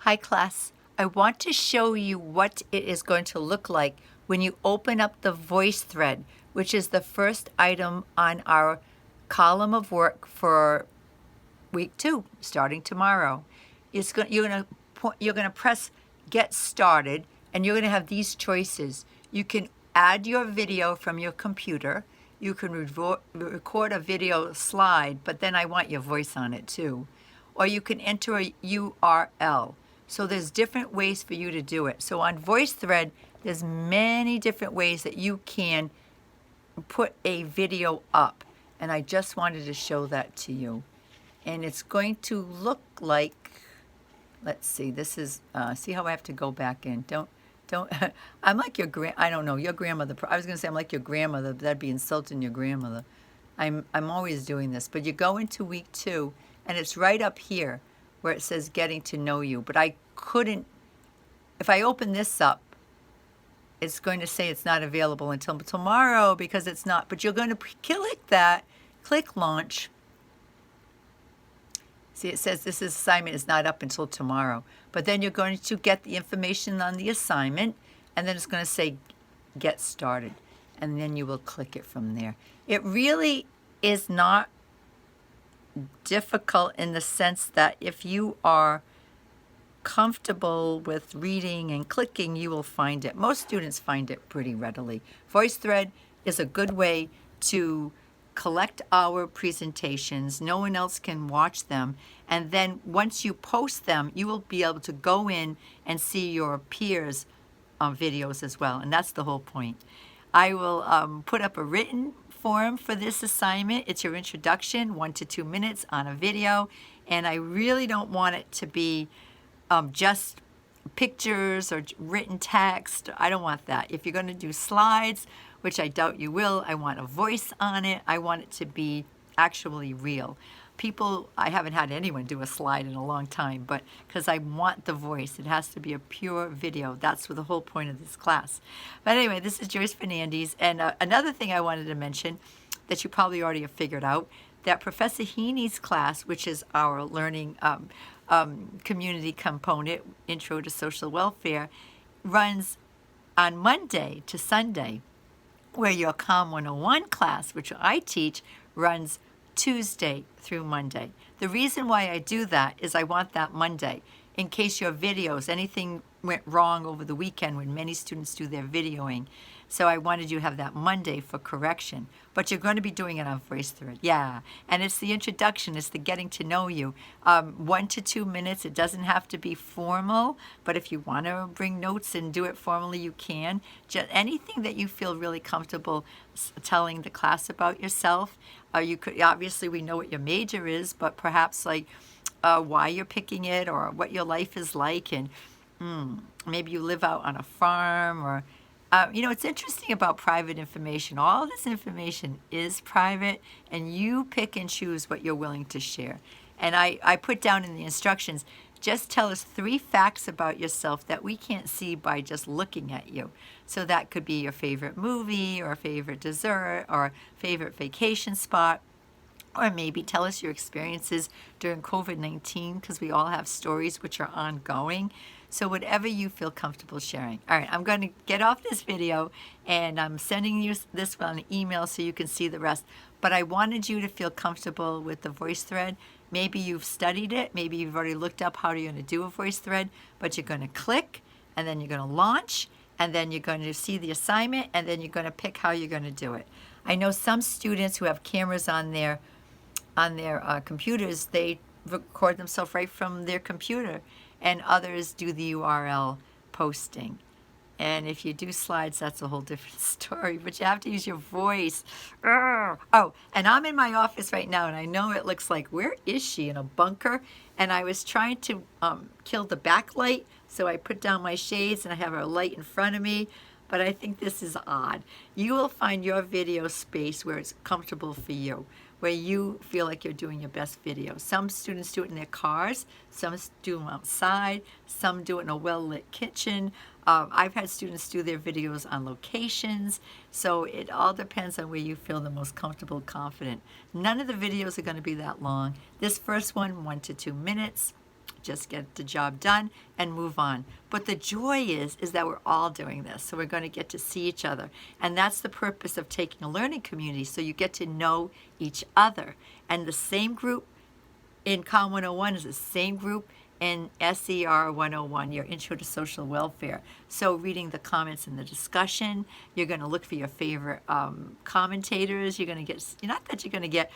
Hi class, I want to show you what it is going to look like when you open up the VoiceThread, which is the first item on our column of work for week 2, starting tomorrow. You're going to press Get Started, and you're going to have these choices. You can add your video from your computer. You can record a video slide, but then I want your voice on it too. Or you can enter a URL. So there's different ways for you to do it. So on VoiceThread, there's many different ways that you can put a video up. And I just wanted to show that to you. And it's going to look like, let's see, this is, see how I have to go back in. Don't, I'm like your I don't know, your grandmother. I was going to say I'm like your grandmother, but that'd be insulting your grandmother. I'm always doing this. But you go into week 2, and it's right up here where it says getting to know you. But I couldn't, if I open this up, it's going to say it's not available until tomorrow because it's not. But you're going to click that, click launch. See, it says this assignment is not up until tomorrow. But then you're going to get the information on the assignment, and then it's going to say get started. And then you will click it from there. It really is not difficult in the sense that if you are comfortable with reading and clicking, you will find it. Most students find it pretty readily. VoiceThread is a good way to collect our presentations. No one else can watch them. And then once you post them, you will be able to go in and see your peers' videos as well. And that's the whole point. I will put up a written form for this assignment. It's your introduction, 1 to 2 minutes on a video. And I really don't want it to be just pictures or written text. I don't want that. If you're going to do slides, which I doubt you will, I want a voice on it. I want it to be actually real. I haven't had anyone do a slide in a long time, but because I want the voice, it has to be a pure video. That's the whole point of this class. But anyway, this is Joyce Fernandez, and another thing I wanted to mention that you probably already have figured out, that Professor Heaney's class, which is our learning community component, Intro to Social Welfare, runs on Monday to Sunday, where your COM 101 class, which I teach, runs Tuesday through Monday. The reason why I do that is I want that Monday in case your videos, anything went wrong over the weekend when many students do their videoing. So I wanted you to have that Monday for correction. But you're going to be doing it on VoiceThread. Yeah. And it's the introduction. It's the getting to know you. 1 to 2 minutes. It doesn't have to be formal. But if you want to bring notes and do it formally, you can. Just anything that you feel really comfortable telling the class about yourself. You could, obviously, we know what your major is, but perhaps like why you're picking it or what your life is like. And maybe you live out on a farm or you know, it's interesting about private information. All this information is private, and you pick and choose what you're willing to share. And I put down in the instructions, just tell us 3 facts about yourself that we can't see by just looking at you. So that could be your favorite movie or favorite dessert or favorite vacation spot. Or maybe tell us your experiences during COVID-19, because we all have stories which are ongoing. So whatever you feel comfortable sharing. All right, I'm going to get off this video, and I'm sending you this on an email so you can see the rest. But I wanted you to feel comfortable with the VoiceThread. Maybe you've studied it. Maybe you've already looked up how you're going to do a VoiceThread. But you're going to click, and then you're going to launch, and then you're going to see the assignment, and then you're going to pick how you're going to do it. I know some students who have cameras on their computers, they record themselves right from their computer, and others do the URL posting. And if you do slides, that's a whole different story, but you have to use your voice. Oh, and I'm in my office right now, and I know it looks like, where is she, in a bunker? And I was trying to kill the backlight, so I put down my shades, and I have a light in front of me, but I think this is odd. You will find your video space where it's comfortable for you, where you feel like you're doing your best video. Some students do it in their cars, some do them outside, some do it in a well-lit kitchen. I've had students do their videos on locations, so it all depends on where you feel the most comfortable, confident. None of the videos are going to be that long. This first one, 1 to 2 minutes. just get the job done and move on. But the joy is that we're all doing this. So we're going to get to see each other. And that's the purpose of taking a learning community. So you get to know each other. And the same group in COM 101 is the same group in SER 101, your Intro to Social Welfare. So reading the comments in the discussion, you're going to look for your favorite commentators. You're going to get, not that you're going to get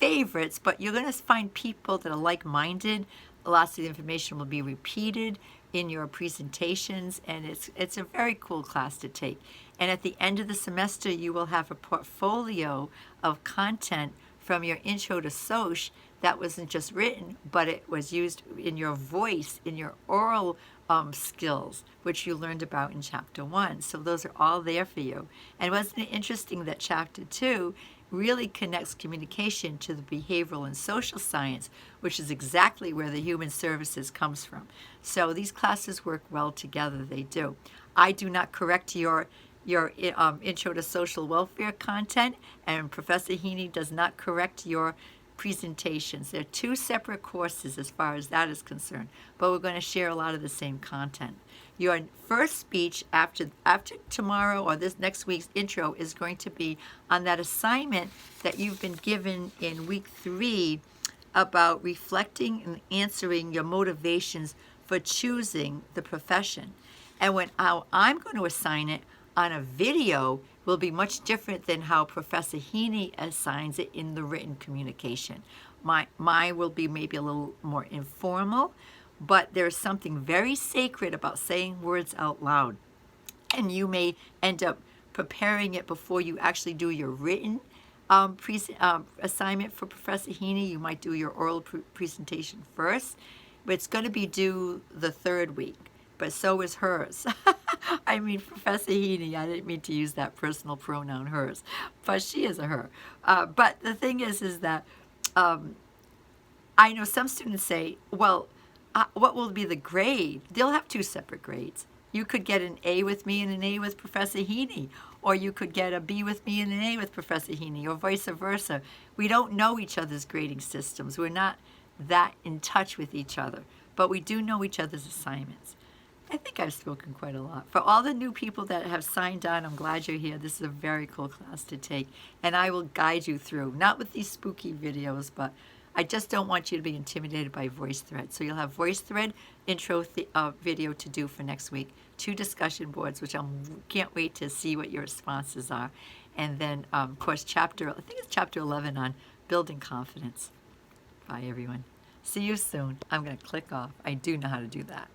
favorites, but you're going to find people that are like-minded. Lots of the information will be repeated in your presentations, and it's a very cool class to take. And at the end of the semester, you will have a portfolio of content from your Intro to Soc that wasn't just written, but it was used in your voice, in your oral skills, which you learned about in Chapter 1. So those are all there for you. And wasn't it interesting that Chapter 2 really connects communication to the behavioral and social science, which is exactly where the human services comes from. So these classes work well together, they do. I do not correct your Intro to Social Welfare content, and Professor Heaney does not correct your presentations. They're two separate courses as far as that is concerned, but we're going to share a lot of the same content. Your first speech after tomorrow or this next week's intro is going to be on that assignment that you've been given in week 3 about reflecting and answering your motivations for choosing the profession. And how I'm going to assign it on a video will be much different than how Professor Heaney assigns it in the written communication. Mine will be maybe a little more informal, but there's something very sacred about saying words out loud. And you may end up preparing it before you actually do your written assignment for Professor Heaney. You might do your oral presentation first, but it's going to be due the 3rd week. But so is hers. I mean, Professor Heaney, I didn't mean to use that personal pronoun, hers, but she is a her. But the thing is that I know some students say, well, what will be the grade? They'll have 2 separate grades. You could get an A with me and an A with Professor Heaney, or you could get a B with me and an A with Professor Heaney, or vice versa. We don't know each other's grading systems. We're not that in touch with each other, but we do know each other's assignments. I think I've spoken quite a lot. For all the new people that have signed on, I'm glad you're here. This is a very cool class to take, and I will guide you through, not with these spooky videos, but I just don't want you to be intimidated by VoiceThread. So you'll have VoiceThread intro video to do for next week, 2 discussion boards, which I can't wait to see what your responses are, and then, of course, I think it's chapter 11 on building confidence. Bye, everyone. See you soon. I'm going to click off. I do know how to do that.